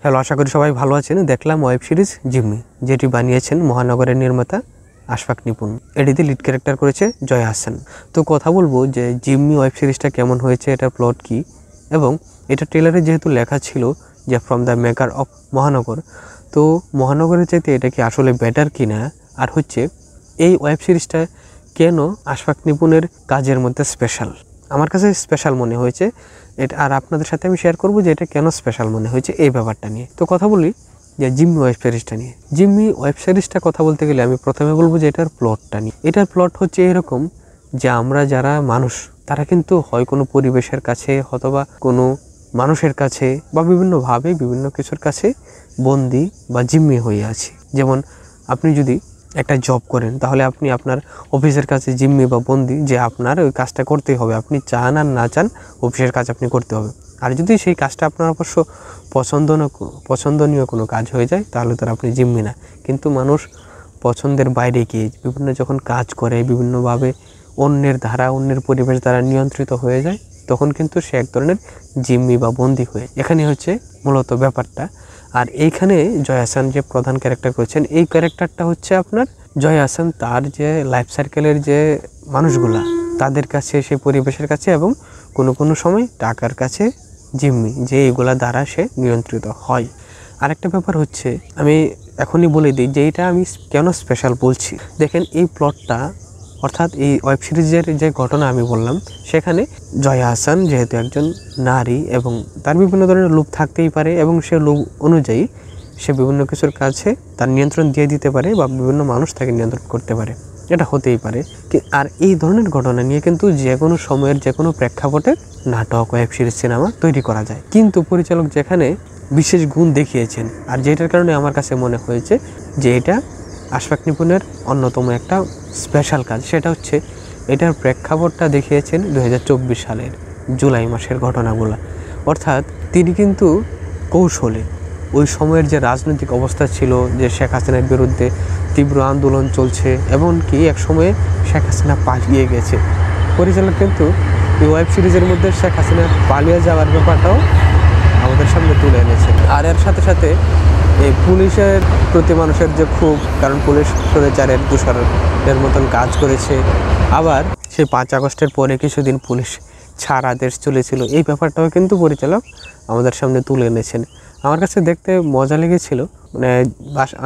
Hello, আশা করি সবাই ভালো আছেন। দেখলাম ওয়েব সিরিজ জিম্মি, যেটি বানিয়েছেন মহানগরের নির্মাতা আশফাক নিপুণ। এটিতে লিড ক্যারেক্টার করেছে জয়া আহসান। তো কথা বলবো যে জিম্মি ওয়েব সিরিজটা কেমন হয়েছে, এটার প্লট কি, এবং এটা ট্রেলারে যেহেতু লেখা ছিল যে ফ্রম দ্য মেকার অফ মহানগর, তো মহানগরের চাইতে এটা কি আসলে বেটার কি না, আর হচ্ছে এই ওয়েব সিরিজটা কেন আশফাক নিপুণের কাজের মধ্যে স্পেশাল। আমার কাছে স্পেশাল মনে হয়েছে এটা, আর আপনাদের সাথে আমি শেয়ার করব যে এটা কেন স্পেশাল মনে হয়েছে এই ব্যাপারটা নিয়ে। তো কথা বলি যে জিম্মি ওয়েব সিরিজটা নিয়ে। জিম্মি ওয়েব সিরিজটা কথা বলতে গেলে আমি প্রথমে বলবো যে এটার প্লটটা নিয়ে। এটার প্লট হচ্ছে এরকম যে আমরা যারা মানুষ, তারা কিন্তু হয় কোনো পরিবেশের কাছে অথবা কোনো মানুষের কাছে বা বিভিন্নভাবে বিভিন্ন কিছুর কাছে বন্দি বা জিম্মি হয়ে আছি। যেমন আপনি যদি একটা জব করেন, তাহলে আপনি আপনার অফিসের কাছে জিম্মি বা বন্দি, যে আপনার ওই কাজটা করতেই হবে, আপনি চান আর না চান অফিসের কাজ আপনি করতে হবে। আর যদি সেই কাজটা আপনার অবশ্য পছন্দনীয় কোনো কাজ হয়ে যায়, তাহলে তো আপনি জিম্মি না। কিন্তু মানুষ পছন্দের বাইরে গিয়ে বিভিন্ন যখন কাজ করে, বিভিন্নভাবে অন্যের ধারা, অন্যের পরিবেশ দ্বারা নিয়ন্ত্রিত হয়ে যায়, তখন কিন্তু সে এক ধরনের জিম্মি বা বন্দি হয়ে। এখানে হচ্ছে মূলত ব্যাপারটা। আর এইখানে জয়া আহসান যে প্রধান ক্যারেক্টার করেছেন, এই ক্যারেক্টারটা হচ্ছে আপনার জয়া আহসান তার যে লাইফ সার্কেলের যে মানুষগুলা, তাদের কাছে, সেই পরিবেশের কাছে, এবং কোনো কোনো সময় টাকার কাছে জিম্মি, যে এইগুলা দ্বারা সে নিয়ন্ত্রিত হয়। আরেকটা ব্যাপার হচ্ছে, আমি এখনই বলে দিই যে এটা আমি কেন স্পেশাল বলছি। দেখেন, এই প্লটটা অর্থাৎ এই ওয়েব সিরিজের যে ঘটনা আমি বললাম, সেখানে জয়া আহসান যেহেতু একজন নারী এবং তার বিভিন্ন ধরনের লোভ থাকতেই পারে, এবং সে লোভ অনুযায়ী সে বিভিন্ন কিছুর কাছে তার নিয়ন্ত্রণ দিয়ে দিতে পারে, বা বিভিন্ন মানুষ তাকে নিয়ন্ত্রণ করতে পারে, এটা হতেই পারে। আর এই ধরনের ঘটনা নিয়ে কিন্তু যে কোনো সময়ের যে কোনো প্রেক্ষাপটে নাটক, ওয়েব সিরিজ, সিনেমা তৈরি করা যায়। কিন্তু পরিচালক যেখানে বিশেষ গুণ দেখিয়েছেন, আর যেটার কারণে আমার কাছে মনে হয়েছে যে এটা আশফাক নিপুণের অন্যতম একটা স্পেশাল কাজ, সেটা হচ্ছে এটার প্রেক্ষাপটটা দেখিয়েছেন 2024 সালের জুলাই মাসের ঘটনাগুলো। অর্থাৎ তিনি কিন্তু কৌশলে ওই সময়ের যে রাজনৈতিক অবস্থা ছিল, যে শেখ হাসিনার বিরুদ্ধে তীব্র আন্দোলন চলছে, এমনকি এক সময়ে শেখ হাসিনা পালিয়ে গেছে, পরিচালক কিন্তু এই ওয়েব সিরিজের মধ্যে শেখ হাসিনা পালিয়ে যাওয়ার ব্যাপারটাও আমাদের সামনে তুলে এনেছে। আর এর সাথে সাথে এই পুলিশের প্রতি মানুষের যে ক্ষোভ, কারণ পুলিশ স্বৈরাচারের দোষরের মতন কাজ করেছে, আবার সেই 5 আগস্টের পরে কিছুদিন পুলিশ ছাড় আদেশ চলেছিল, এই ব্যাপারটাও কিন্তু পরিচালক আমাদের সামনে তুলে এনেছেন। আমার কাছে দেখতে মজা লেগেছিল, মানে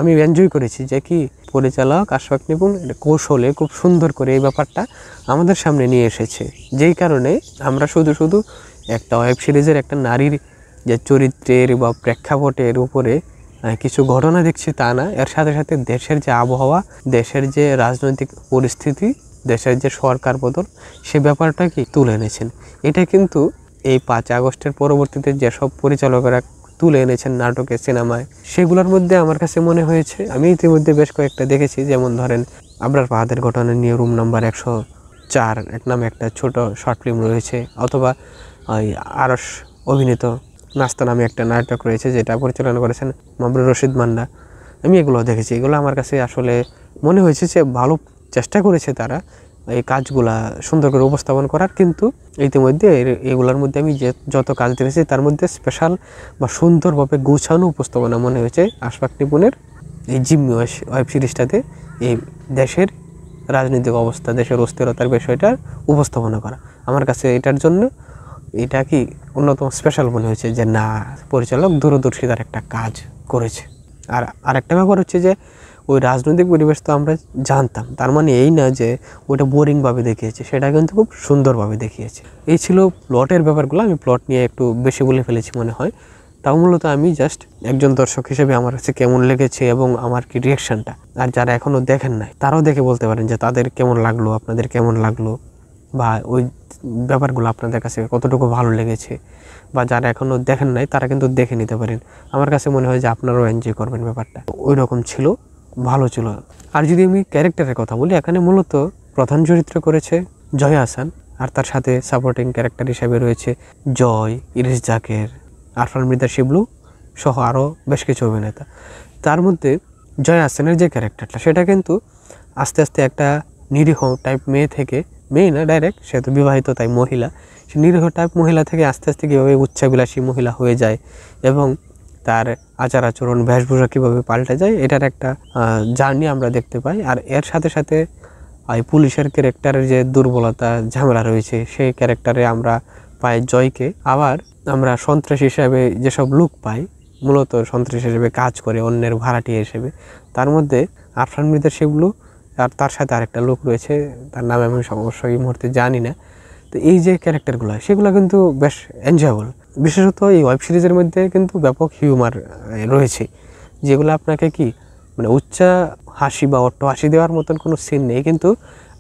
আমি এনজয় করেছি যে কি পরিচালক আশফাক নিপুণ কৌশলে খুব সুন্দর করে এই ব্যাপারটা আমাদের সামনে নিয়ে এসেছে। যেই কারণে আমরা শুধু একটা ওয়েব সিরিজের একটা নারীর যে চরিত্রের বা প্রেক্ষাপটের উপরে কিছু ঘটনা দেখছি তা না, এর সাথে সাথে দেশের যে আবহাওয়া, দেশের যে রাজনৈতিক পরিস্থিতি, দেশের যে সরকার বদল, সে ব্যাপারটা কি তুলে এনেছেন। এটা কিন্তু এই 5 আগস্টের পরবর্তীতে যেসব পরিচালকরা তুলে এনেছেন নাটকে, সিনেমায়, সেগুলোর মধ্যে আমার কাছে মনে হয়েছে, আমি ইতিমধ্যে বেশ কয়েকটা দেখেছি, যেমন ধরেন আবরার ফাহাদের ঘটনা নিয়ে রুম নাম্বার 104 নামে একটা ছোট শর্ট ফিল্ম রয়েছে, অথবা ওই আরশ অভিনীত নাস্তা নামে একটা নাটক রয়েছে, যেটা পরিচালনা করেছেন মামরুর রশিদ মান্না। আমি এগুলো দেখেছি, এগুলো আমার কাছে আসলে মনে হয়েছে যে ভালো চেষ্টা করেছে তারা এই কাজগুলা সুন্দর করে উপস্থাপন করার। কিন্তু ইতিমধ্যে এগুলোর মধ্যে আমি যত কাজ দেখেছি, তার মধ্যে স্পেশাল বা সুন্দরভাবে গুছানো উপস্থাপনা মনে হয়েছে আশফাক নিপুণের এই জিম্মি ওয়েব সিরিজটাতে। এই দেশের রাজনৈতিক অবস্থা, দেশের অস্থিরতার বিষয়টা উপস্থাপনা করা আমার কাছে এটার জন্য এটা কি অন্যতম স্পেশাল মনে হয়েছে, যে না, পরিচালক দূরদর্শিতার একটা কাজ করেছে। আর আরেকটা ব্যাপার হচ্ছে যে ওই রাজনৈতিক পরিবেশ তো আমরা জানতাম, তার মানে এই না যে ওইটা বোরিংভাবে দেখিয়েছে, সেটা কিন্তু খুব সুন্দরভাবে দেখিয়েছে। এই ছিল প্লটের ব্যাপারগুলো। আমি প্লট নিয়ে একটু বেশি বলে ফেলেছি মনে হয়, তাও মূলত আমি জাস্ট একজন দর্শক হিসেবে আমার কাছে কেমন লেগেছে এবং আমার কি রিয়াকশানটা, আর যারা এখনও দেখেন নাই তারাও দেখে বলতে পারেন যে তাদের কেমন লাগলো, আপনাদের কেমন লাগলো, বা ওই ব্যাপারগুলো আপনাদের কাছে কতটুকু ভালো লেগেছে, বা যারা এখনও দেখেন নাই তারা কিন্তু দেখে নিতে পারেন। আমার কাছে মনে হয় যে আপনারাও এনজয় করবেন ব্যাপারটা। ওই রকম ছিল, ভালো ছিল। আর যদি আমি ক্যারেক্টারের কথা বলি, এখানে মূলত প্রধান চরিত্র করেছে জয়া আহসান, আর তার সাথে সাপোর্টিং ক্যারেক্টার হিসেবে রয়েছে জয়, ইরিশ জাকের, আরফান মৃদা শিবলু সহ আরও বেশ কিছু অভিনেতা। তার মধ্যে জয়া আহসানের যে ক্যারেক্টারটা, সেটা কিন্তু আস্তে আস্তে একটা নিরীহ টাইপ মেয়ে থেকে, মেয়ে না ডাইরেক্ট, সে তো বিবাহিত তাই মহিলা, সে নিরীহ টাইপ মহিলা থেকে আস্তে আস্তে কীভাবে উচ্চাবিলাসী মহিলা হয়ে যায়, এবং তার আচার আচরণ বেশভূষা কীভাবে পাল্টে যায়, এটার একটা জার্নি আমরা দেখতে পাই। আর এর সাথে সাথে এই পুলিশের ক্যারেক্টারের যে দুর্বলতা ঝামেলা রয়েছে, সেই ক্যারেক্টারে আমরা পাই জয়কে। আবার আমরা সন্ত্রাস হিসাবে যেসব লোক পাই, মূলত সন্ত্রাস হিসেবে কাজ করে অন্যের ভাড়াটিয়া হিসেবে, তার মধ্যে আরফান মৃধা শিবলু আর তার সাথে আরেকটা লোক রয়েছে, তার নাম আমি অবশ্যই এই মুহূর্তে জানি না। তো এই যে ক্যারেক্টারগুলো, সেগুলো কিন্তু বেশ এনজয়েবল। বিশেষত এই ওয়েব সিরিজের মধ্যে কিন্তু ব্যাপক হিউমার রয়েছে, যেগুলো আপনাকে কি মানে উচ্চা হাসি বা অট্ট হাসি দেওয়ার মতন কোনো সিন নেই, কিন্তু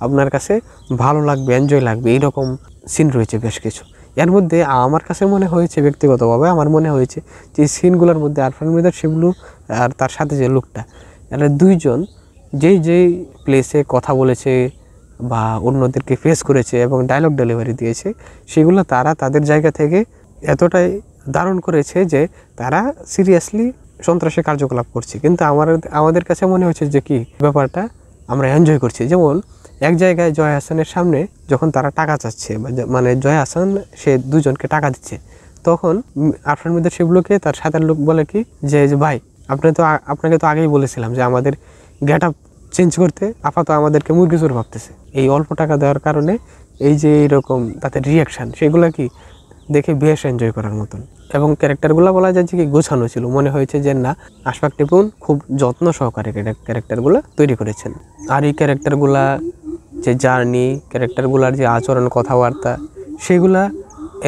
আপনার কাছে ভালো লাগবে, এনজয় লাগবে, এইরকম সিন রয়েছে বেশ কিছু। এর মধ্যে আমার কাছে মনে হয়েছে, ব্যক্তিগতভাবে আমার মনে হয়েছে যে সিনগুলোর মধ্যে আরফান মৃধা শিবলু আর তার সাথে যে লোকটা, এরা দুইজন যেই প্লেসে কথা বলেছে বা অন্যদেরকে ফেস করেছে এবং ডায়লগ ডেলিভারি দিয়েছে, সেগুলো তারা তাদের জায়গা থেকে এতটাই দারুণ করেছে যে তারা সিরিয়াসলি সন্ত্রাসী কার্যকলাপ করছে, কিন্তু আমাদের কাছে মনে হচ্ছে যে কি ব্যাপারটা আমরা এনজয় করছি। যেমন এক জায়গায় জয় হাসানের সামনে যখন তারা টাকা চাচ্ছে, মানে জয় হাসান সে দুজনকে টাকা দিচ্ছে, তখন আরফান মৃধা শিবলুকে তার সাথের লোক বলে কি যে ভাই আপনাকে তো আগেই বলেছিলাম যে আমাদের গেট আপ চেঞ্জ করতে, আপাতত আমাদেরকে মুরগি চোর ভাবতেছে। এই অল্প টাকা দেওয়ার কারণে এই যে এইরকম তাদের রিয়াকশান, সেগুলো কি দেখে বেশ এনজয় করার মতন। এবং ক্যারেক্টারগুলো বলা যায় যে কি গোছানো ছিল, মনে হয়েছে যে না, আশফাক টিপুন খুব যত্ন সহকারে ক্যারেক্টারগুলো তৈরি করেছেন। আর এই ক্যারেক্টারগুলা যে জার্নি, ক্যারেক্টারগুলার যে আচরণ, কথাবার্তা, সেগুলা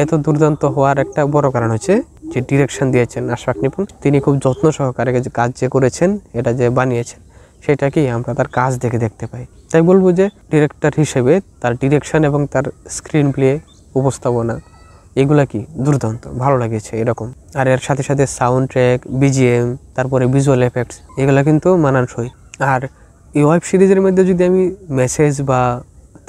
এত দুর্দান্ত হওয়ার একটা বড় কারণ হচ্ছে যে ডিরেকশন দিয়েছেন আশফাক নিপুন। তিনি খুব যত্ন সহকারে যে কাজ যে করেছেন, এটা যে বানিয়েছেন, সেটাকেই আমরা তার কাজ দেখতে পাই। তাই বলবো যে ডিরেক্টর হিসেবে তার ডিরেকশন এবং তার স্ক্রিন প্লে, উপস্থাপনা, এগুলা কি দুর্দান্ত, ভালো লেগেছে এরকম। আর এর সাথে সাথে সাউন্ড ট্র্যাক, বিজিএম, তারপরে ভিজুয়াল এফেক্টস, এগুলা কিন্তু মানানসই। আর এই ওয়েব সিরিজের মধ্যে যদি আমি মেসেজ বা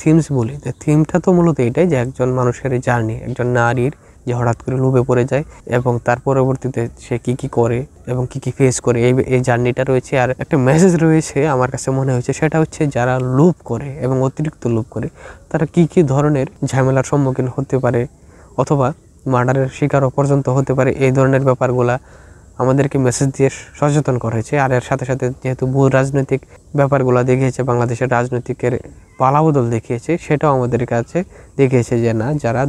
থিমস বলি, তো থিমটা তো মূলত এটাই যে একজন মানুষের জার্নি, একজন নারীর যে হঠাৎ করে লোভে পড়ে যায় এবং তার পরবর্তীতে সে কি করে এবং কি ফেস করে, এই জার্নিটা রয়েছে। আর একটা মেসেজ রয়েছে আমার কাছে মনে হয়েছে, সেটা হচ্ছে যারা লোভ করে এবং অতিরিক্ত লোভ করে, তারা কি ধরনের ঝামেলার সম্মুখীন হতে পারে অথবা মার্ডারের শিকারও পর্যন্ত হতে পারে। এই ধরনের ব্যাপারগুলা আমাদেরকে মেসেজ দিয়ে সচেতন করা হয়েছে। আর এর সাথে সাথে যেহেতু ভূ রাজনৈতিক ব্যাপারগুলো দেখিয়েছে, বাংলাদেশের রাজনৈতিকের পালাবদল দেখিয়েছে, সেটাও আমাদের কাছে দেখিয়েছে যে না, যারা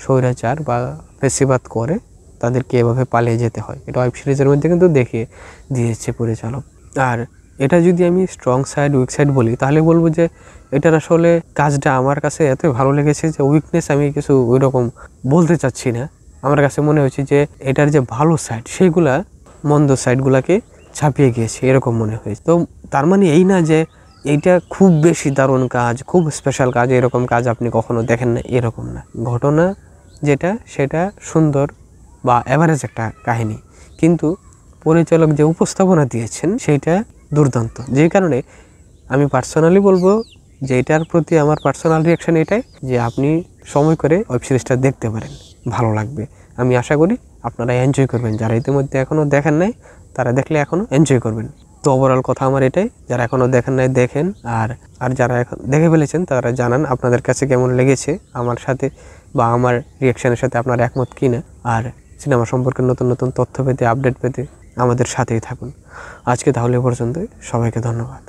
স্বৈরাচার বা ফেসিবাদ করে তাদেরকে এভাবে পালিয়ে যেতে হয়। এটা ওয়েব সিরিজের মধ্যে কিন্তু দেখিয়ে দিয়েছে পরিচালক। আর এটা যদি আমি স্ট্রং সাইড, উইক সাইড বলি, তাহলে বলবো যে এটার আসলে কাজটা আমার কাছে এত ভালো লেগেছে যে উইকনেস আমি কিছু ওই রকম বলতে চাচ্ছি না। আমার কাছে মনে হচ্ছে যে এটার যে ভালো সাইড, সেগুলা মন্দ সাইডগুলোকে ছাপিয়ে গিয়েছে, এরকম মনে হয়েছে। তো তার মানে এই না যে এইটা খুব বেশি দারুণ কাজ, খুব স্পেশাল কাজ, এরকম কাজ আপনি কখনো দেখেন না, এরকম না। ঘটনা যেটা, সেটা সুন্দর বা অ্যাভারেজ একটা কাহিনী, কিন্তু পরিচালক যে উপস্থাপনা দিয়েছেন সেইটা দুর্দান্ত। যে কারণে আমি পার্সোনালি বলবো যে এটার প্রতি আমার পার্সোনাল রিয়াকশান এটাই যে আপনি সময় করে ওয়েব সিরিজটা দেখতে পারেন, ভালো লাগবে। আমি আশা করি আপনারা এনজয় করবেন। যারা ইতিমধ্যে এখনও দেখেন নাই, তারা দেখলে এখনও এনজয় করবেন। তো ওভারঅল কথা আমার এটাই, যারা এখনও দেখেন নাই দেখেন, আর যারা এখন দেখে ফেলেছেন তারা জানান আপনাদের কাছে কেমন লেগেছে, আমার সাথে বা আমার রিয়াকশানের সাথে আপনার একমত কিনা। আর সিনেমা সম্পর্কে নতুন নতুন তথ্য পেতে, আপডেট পেতে আমাদের সাথেই থাকুন। আজকে তাহলে পর্যন্তই, সবাইকে ধন্যবাদ।